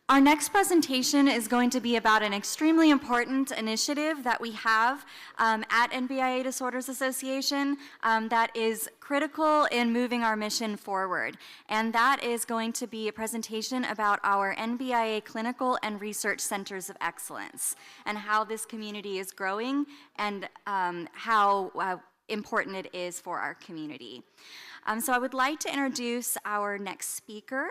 Our next presentation is going to be about an extremely important initiative that we have at NBIA Disorders Association that is critical in moving our mission forward. And that is going to be a presentation about our NBIA Clinical and Research Centers of Excellence and how this community is growing and how important it is for our community. So I would like to introduce our next speaker.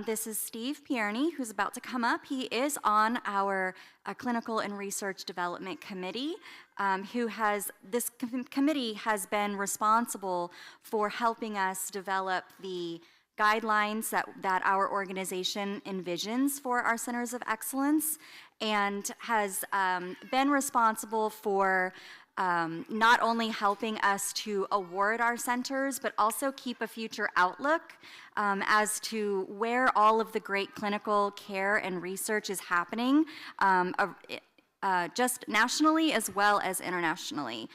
This is Steve Pirnie, who's about to come up. He is on our Clinical and Research Development Committee, this committee has been responsible for helping us develop the guidelines that our organization envisions for our Centers of Excellence, and has been responsible for not only helping us to award our centers, but also keep a future outlook as to where all of the great clinical care and research is happening, just nationally as well as internationally,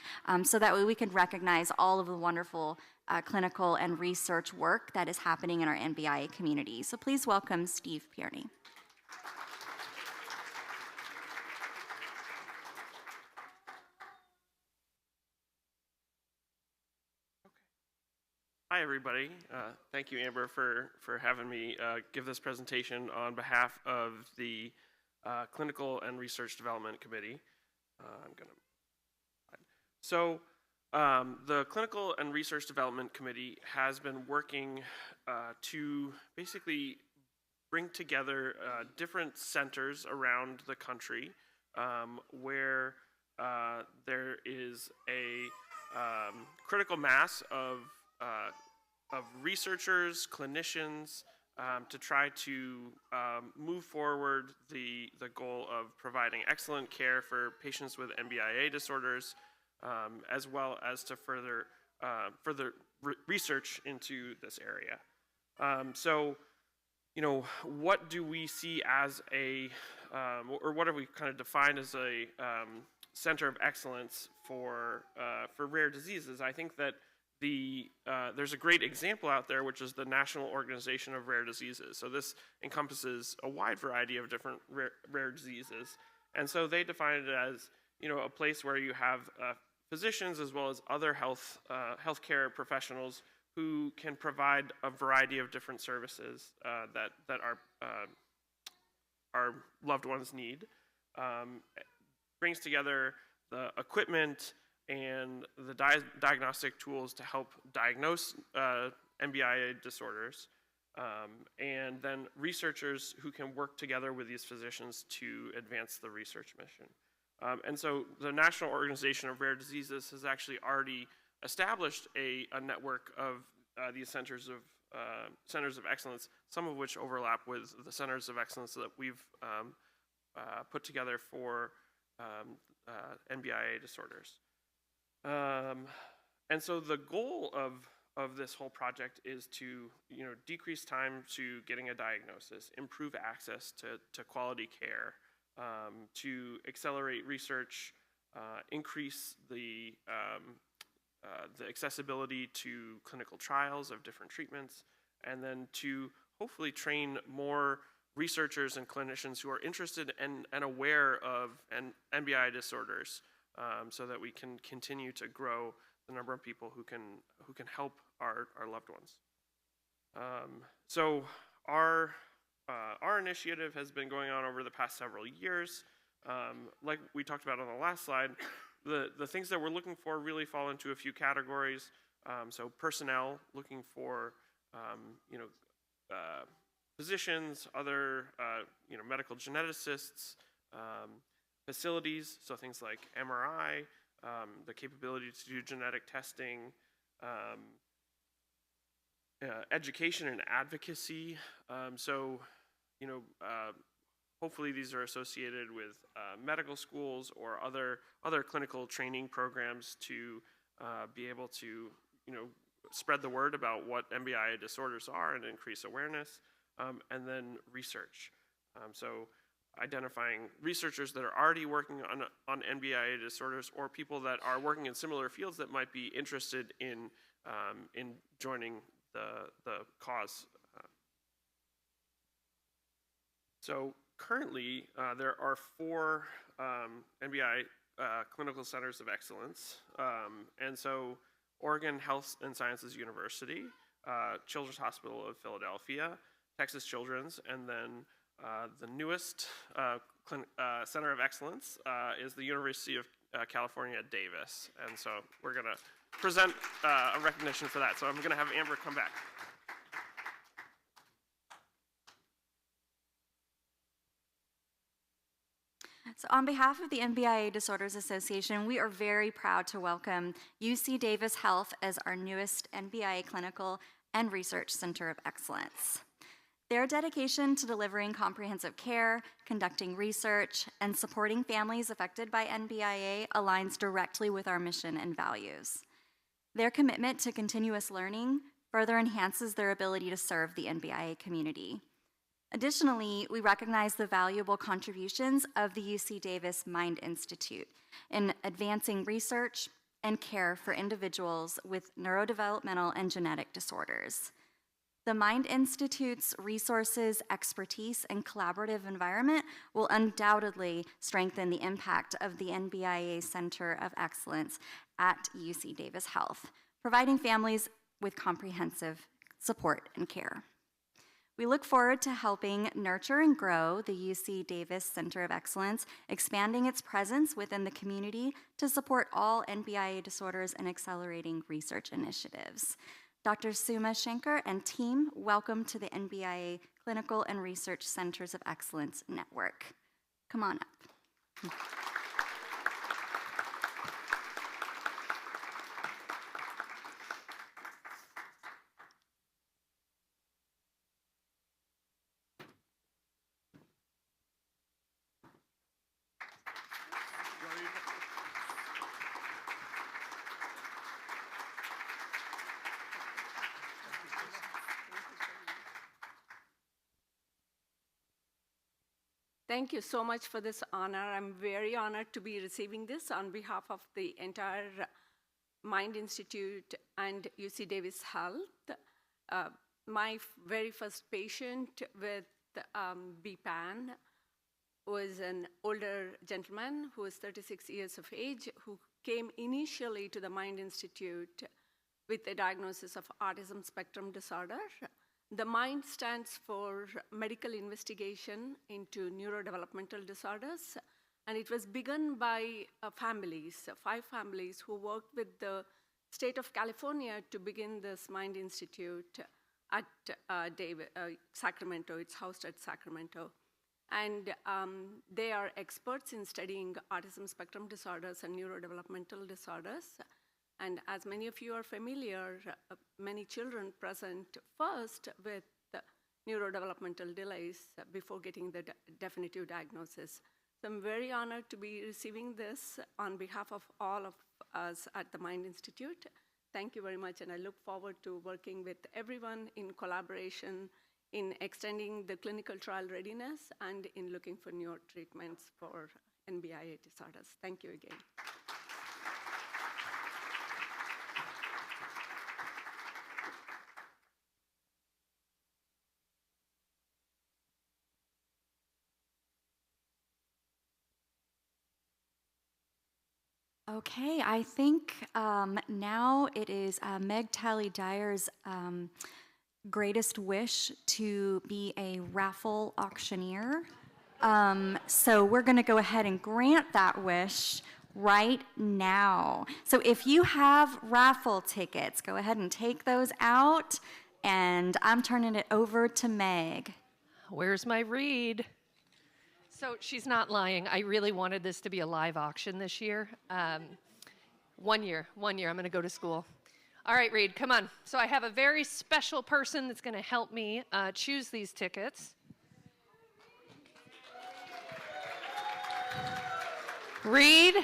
so that way we can recognize all of the wonderful clinical and research work that is happening in our NBIA community. So please welcome Steve Pirnie. Hi, everybody. Thank you, Amber, for having me give this presentation on behalf of the Clinical and Research Development Committee. The Clinical and Research Development Committee has been working to basically bring together different centers around the country where there is a critical mass of researchers, clinicians, to try to move forward the goal of providing excellent care for patients with NBIA disorders, as well as to further research into this area. What do we see as or what have we kind of defined as a center of excellence for rare diseases? I think that there's a great example out there, which is the National Organization of Rare Diseases. So this encompasses a wide variety of different rare diseases. And so they define it as, a place where you have physicians as well as other healthcare professionals who can provide a variety of different services that our loved ones need. Brings together the equipment and the diagnostic tools to help diagnose NBIA disorders, and then researchers who can work together with these physicians to advance the research mission. And so the National Organization of Rare Diseases has actually already established a network of these centers of excellence, some of which overlap with the centers of excellence that we've put together for NBIA disorders. And so the goal of this whole project is to decrease time to getting a diagnosis, improve access to quality care, to accelerate research, increase the accessibility to clinical trials of different treatments, and then to hopefully train more researchers and clinicians who are interested and aware of NBI disorders, so that we can continue to grow the number of people who can help our loved ones. So our initiative has been going on over the past several years. Like we talked about on the last slide, the things that we're looking for really fall into a few categories. So personnel, looking for physicians, other medical geneticists, facilities, so things like MRI, the capability to do genetic testing, education and advocacy. Hopefully these are associated with medical schools or other clinical training programs to be able to spread the word about what NBIA disorders are and increase awareness, and then research. So identifying researchers that are already working on NBIA disorders, or people that are working in similar fields that might be interested in joining the cause. So currently, there are 4 NBI clinical centers of excellence. And so Oregon Health and Sciences University, Children's Hospital of Philadelphia, Texas Children's, and then the newest center of excellence is the University of California at Davis. And so we're going to present a recognition for that. So I'm going to have Amber come back. So on behalf of the NBIA Disorders Association, we are very proud to welcome UC Davis Health as our newest NBIA Clinical and Research Center of Excellence. Their dedication to delivering comprehensive care, conducting research, and supporting families affected by NBIA aligns directly with our mission and values. Their commitment to continuous learning further enhances their ability to serve the NBIA community. Additionally, we recognize the valuable contributions of the UC Davis Mind Institute in advancing research and care for individuals with neurodevelopmental and genetic disorders. The Mind Institute's resources, expertise, and collaborative environment will undoubtedly strengthen the impact of the NBIA Center of Excellence at UC Davis Health, providing families with comprehensive support and care. We look forward to helping nurture and grow the UC Davis Center of Excellence, expanding its presence within the community to support all NBIA disorders and accelerating research initiatives. Dr. Suma Shankar and team, welcome to the NBIA Clinical and Research Centers of Excellence Network. Come on up. Thank you so much for this honor. I'm very honored to be receiving this on behalf of the entire Mind Institute and UC Davis Health. My very first patient with BPAN was an older gentleman who was 36 years of age, who came initially to the Mind Institute with a diagnosis of autism spectrum disorder. The MIND stands for Medical Investigation into Neurodevelopmental Disorders, and it was begun by families, 5 families who worked with the state of California to begin this MIND Institute at Sacramento. It's housed at Sacramento. And they are experts in studying autism spectrum disorders and neurodevelopmental disorders. And as many of you are familiar, many children present first with neurodevelopmental delays before getting the definitive diagnosis. So I'm very honored to be receiving this on behalf of all of us at the Mind Institute. Thank you very much, and I look forward to working with everyone in collaboration in extending the clinical trial readiness and in looking for newer treatments for NBIA disorders. Thank you again. Okay, I think now it is Meg Talley-Dyer's greatest wish to be a raffle auctioneer. So we're going to go ahead and grant that wish right now. So if you have raffle tickets, go ahead and take those out, and I'm turning it over to Meg. Where's my read? So she's not lying. I really wanted this to be a live auction this year. 1 year, I'm going to go to school. All right, Reed, come on. So I have a very special person that's going to help me choose these tickets. Reed,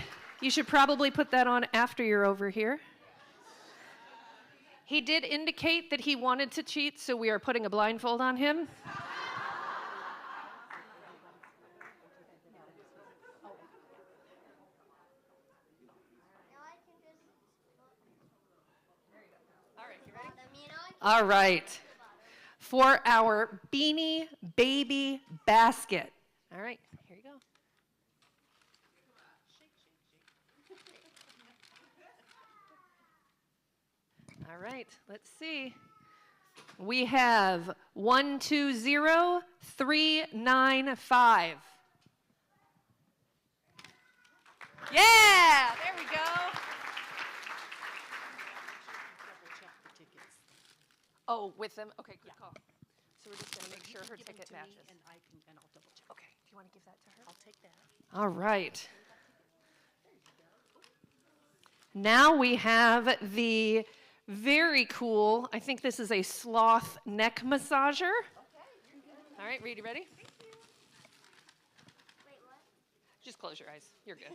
you should probably put that on after you're over here. He did indicate that he wanted to cheat, so we are putting a blindfold on him. All right. for our Beanie Baby basket. All right, here you go. All right, let's see. We have 120395. Yeah, there we go. Oh, with them? Okay, good call. So we're just going to make sure her ticket matches. And I'll double check. Okay, do you want to give that to her? I'll take that. All right. Now we have the very cool, I think this is a sloth neck massager. All right, Reed, you ready? Just close your eyes. You're good.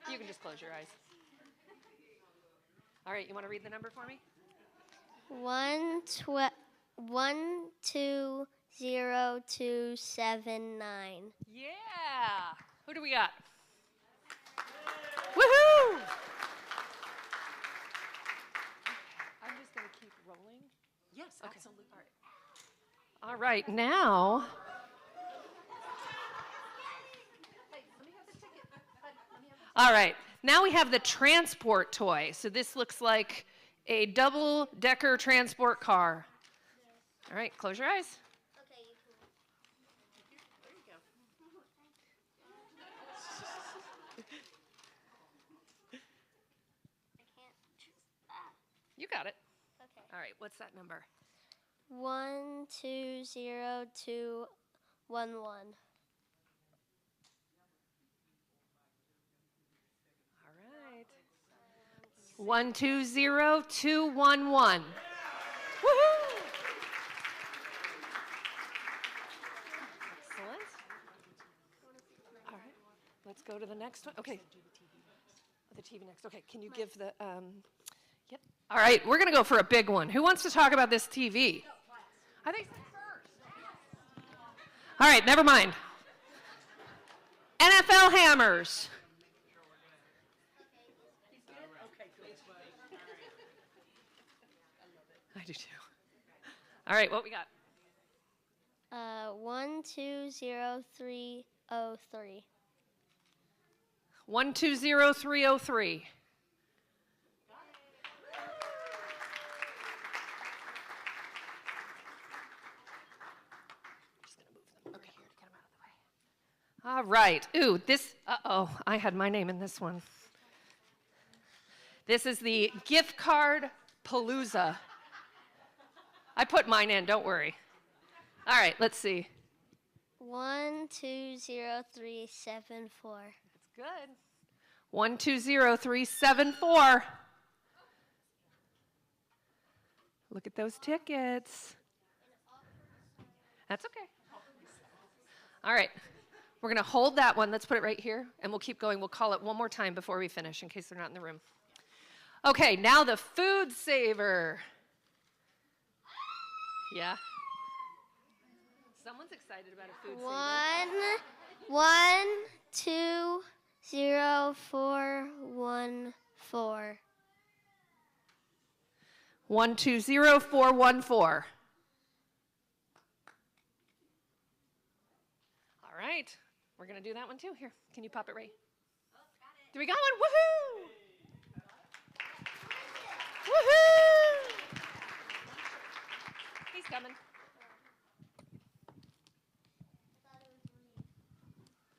You can just close your eyes. All right, you want to read the number for me? 120279. Yeah. Who do we got? Woohoo! I'm just going to keep rolling. Yes, Okay. absolutely. All right, now. All right, now we have the transport toy. So this looks like a double-decker transport car. All right, close your eyes. Okay, you can. There you go. I can't. Ah, You got it. okay. All right, what's that number? 120211. All right. 120211. Woohoo! Excellent. All right. Let's go to the next one. Okay. The TV next. Okay. Can you give the Yep. All right. We're going to go for a big one. Who wants to talk about this TV? I think first. All right. Never mind. NFL hammers. I do too. All right, what we got? 120303. 120303. Just gonna move them over here to get them out of the way. All right. Ooh, this. Uh-oh, I had my name in this one. This is the gift card palooza. I put mine in, don't worry. All right, let's see. 120374. That's good. 120374. Look at those tickets. That's okay. All right. We're going to hold that one. Let's put it right here, and we'll keep going. We'll call it one more time before we finish in case they're not in the room. Okay, now the food saver. Yeah. Someone's excited about a food saver. 120414. 120414. All right. We're going to do that one too. Here, can you pop it right? Do we got one? Woohoo! Woohoo! He's coming.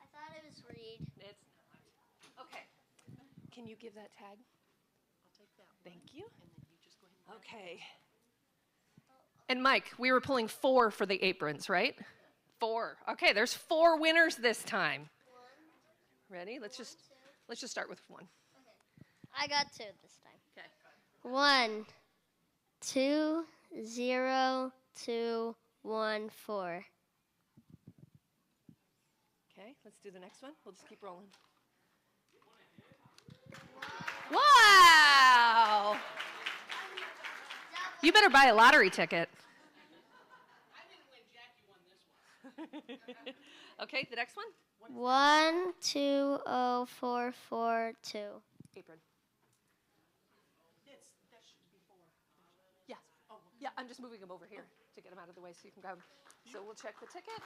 I thought it was Reed. It's not. Okay. Can you give that tag? I'll take that one. Thank you. And then you just go ahead and Okay. And Mike, we were pulling 4 for the aprons, right? 4. Okay, there's 4 winners this time. Ready? Let's just start with 1. I got 2 this time. Okay. 120214. Okay, let's do the next one. We'll just keep rolling. Wow! You better buy a lottery ticket. I didn't win, Jackie won this one. Okay, the next one? 120442. Apron. That should be 4. Yeah. Yeah, I'm just moving them over here to get them out of the way so you can go. So we'll check the ticket.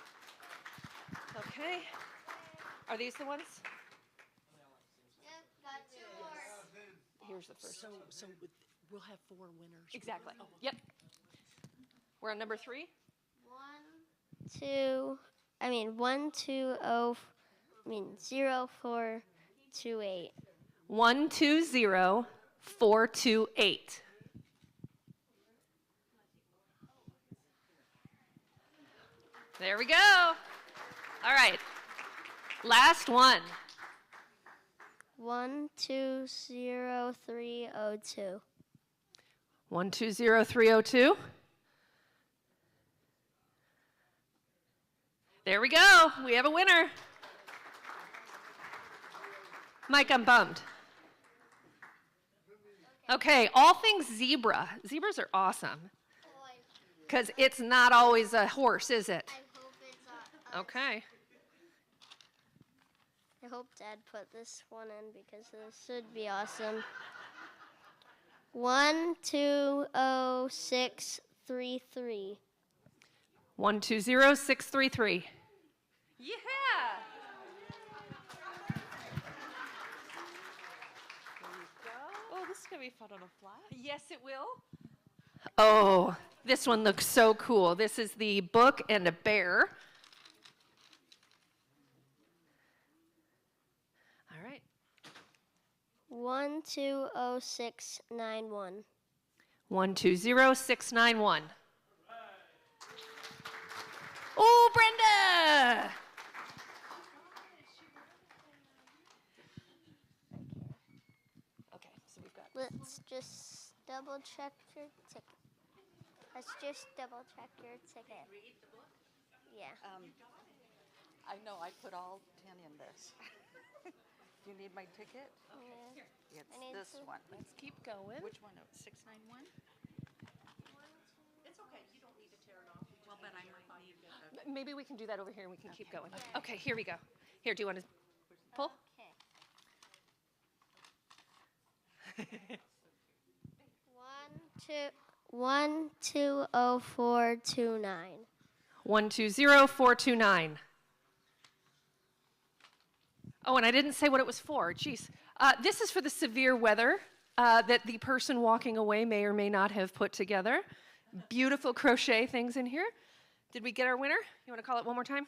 Okay. Are these the ones? Yep, got 2 more. Here's the first. So we'll have 4 winners. Exactly. Yep. We're on number 3. 0428. 120428. There we go. All right. Last one. 120302. 120302. There we go. We have a winner. Mike, I'm bummed. Okay, all things zebra. Zebras are awesome because it's not always a horse, is it? I hope it's Okay. I hope Dad put this one in because this would be awesome. 120633. 120633. Yeah. Oh, this is going to be fun on a fly. Yes, it will. Oh, this one looks so cool. This is the book and a bear. All right. 120691. 120691. Oh, Brenda! Okay, so we've got. Let's just double check your ticket. Let's just double check your ticket. Read the book? Yeah. I know, I put all 10 in this. Do you need my ticket? Yeah. It's I need this to- one. Let's keep going. Which one? 691? It's okay, you don't need to tear it off. Well, but I might need it. Maybe we can do that over here and we can keep going. Okay, here we go. Here, do you want to pull? Okay. 120429. 120429. Oh, and I didn't say what it was for. Jeez. This is for the severe weather that the person walking away may or may not have put together. Beautiful crochet things in here. Did we get our winner? You want to call it one more time?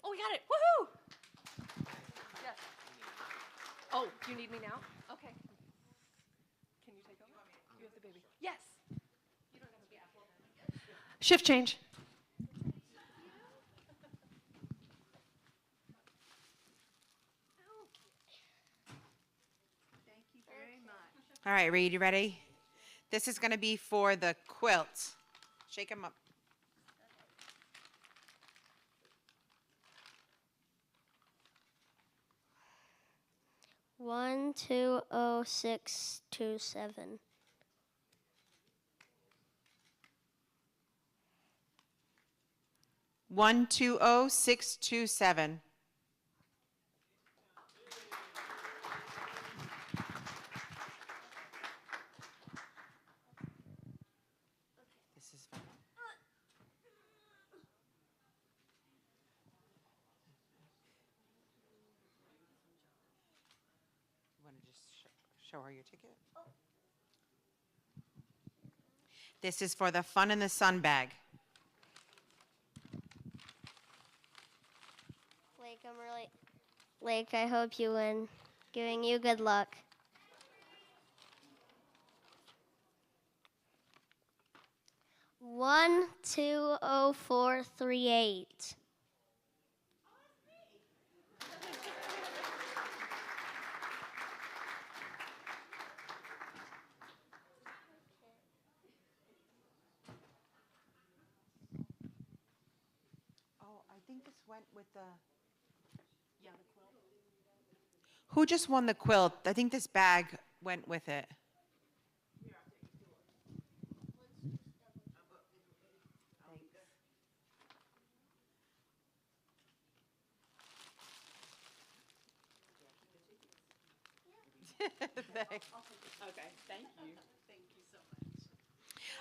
Oh, we got it. Woohoo! Yes. Oh, you need me now? Okay. Can you take over? You have the baby. Yes. You don't have to be Apple. Shift change. All right, Reed, you ready? This is going to be for the quilt. Shake them up. One 20627. 120627. This is fun. You want to just show her your ticket? This is for the Fun in the Sun bag. Lake, I hope you win. Giving you good luck. One 20438. Oh, I think this went with the... Yeah, the quilt. Who just won the quilt? I think this bag went with it. Thanks. Okay, thank you. Thank you so much.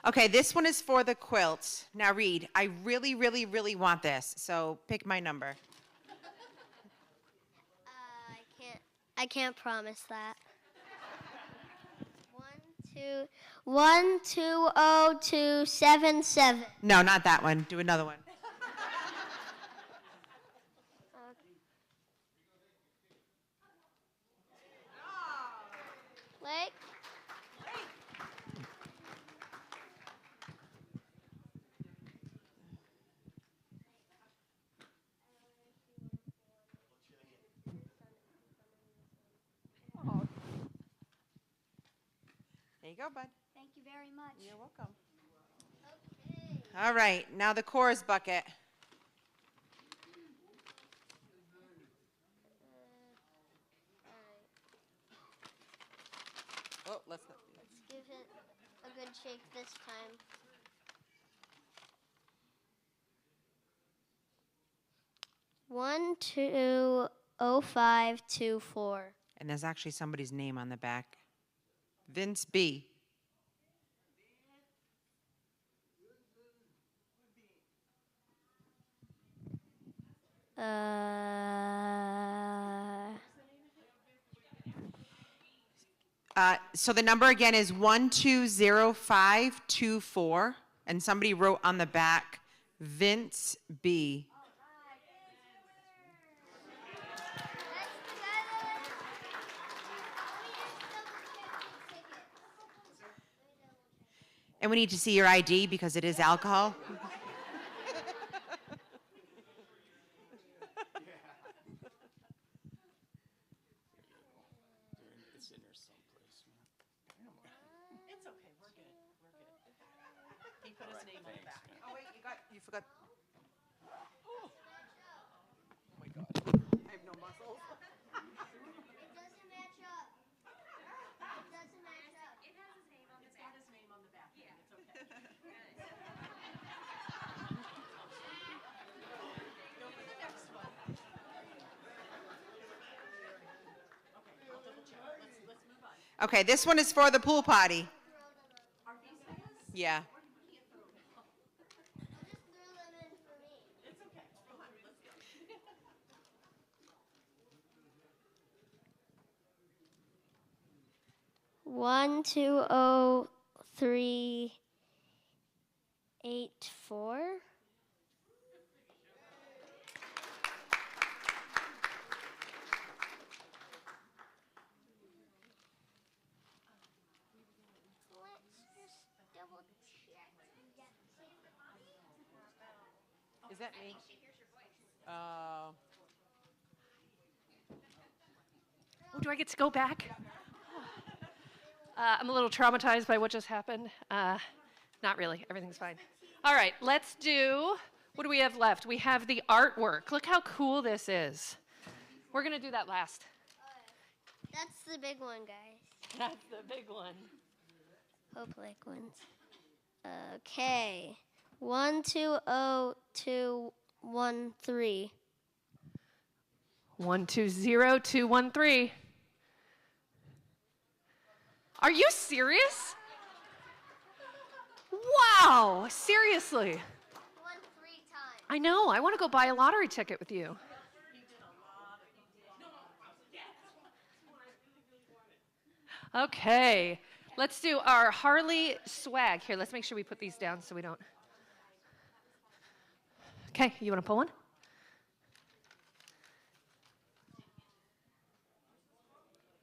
Okay, this one is for the quilt. Now read. I really, really, really want this, so pick my number. I can't promise that. 120277. No, not that one. Do another one. Blake? There you go, bud. Thank you very much. You're welcome. Okay. All right, now the chorus bucket. Oh, let's not. Let's give it a good shake this time. One, 20524. And there's actually somebody's name on the back. Vince B. So the number again is 120524, and somebody wrote on the back, Vince B. And we need to see your ID because it is alcohol. You forgot. Oh my God. I have no muscles. It doesn't match up. It doesn't match up. It has his name on the back. It's got his name on the back. Yeah. It's okay. Go for the next one. Okay, I'll double check. Let's move on. Okay, this one is for the pool party. Are these things? Yeah. I'll just throw them in for me. It's okay. Come on, let's go. 120384. Is that me? Oh, do I get to go back? I'm a little traumatized by what just happened. Not really. Everything's fine. All right, let's do, what do we have left? We have the artwork. Look how cool this is. We're going to do that last. That's the big one, guys. That's the big one. Hope Lake wins. Okay. 120213. 120213. Are you serious? Wow, seriously. Won 3 times. I know. I want to go buy a lottery ticket with you. Okay, let's do our Harley swag. Here, let's make sure we put these down so we don't. Okay, you want to pull one?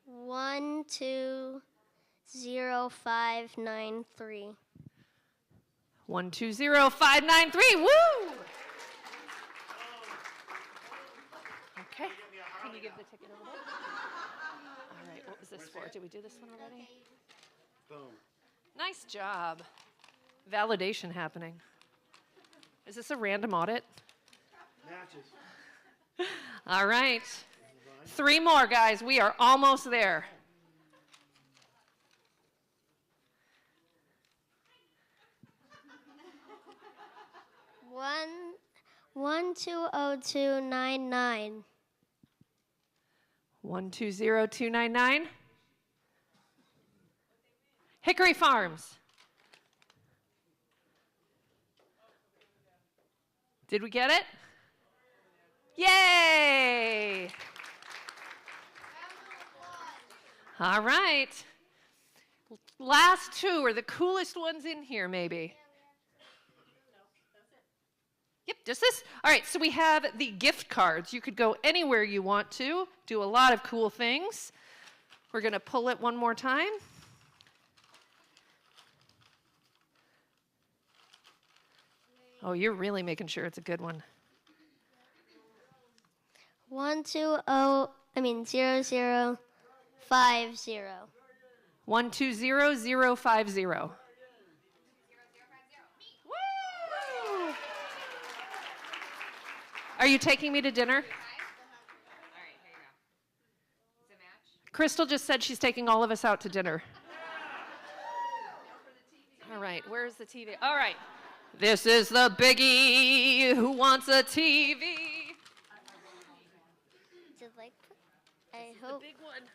One, 20593. 120593. Woo! Okay. Can you give the ticket over there? All right. What was this for? Did we do this one already? Boom. Nice job. Validation happening. Is this a random audit? Matches. All right. 3 more, guys. We are almost there. One 120299. 120299. Hickory Farms. Did we get it? Yay! All right. Last two are the coolest ones in here, maybe. Yep, just this. All right, so we have the gift cards. You could go anywhere you want to, do a lot of cool things. We're going to pull it one more time. Oh, you're really making sure it's a good one. 0, 0, 5, 0. 120050. Woo! Are you taking me to dinner? Crystal just said she's taking all of us out to dinner. All right, where's the TV? All right. This is the biggie. Who wants a TV?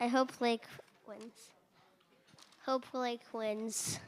I hope Lake wins. Hope Lake wins.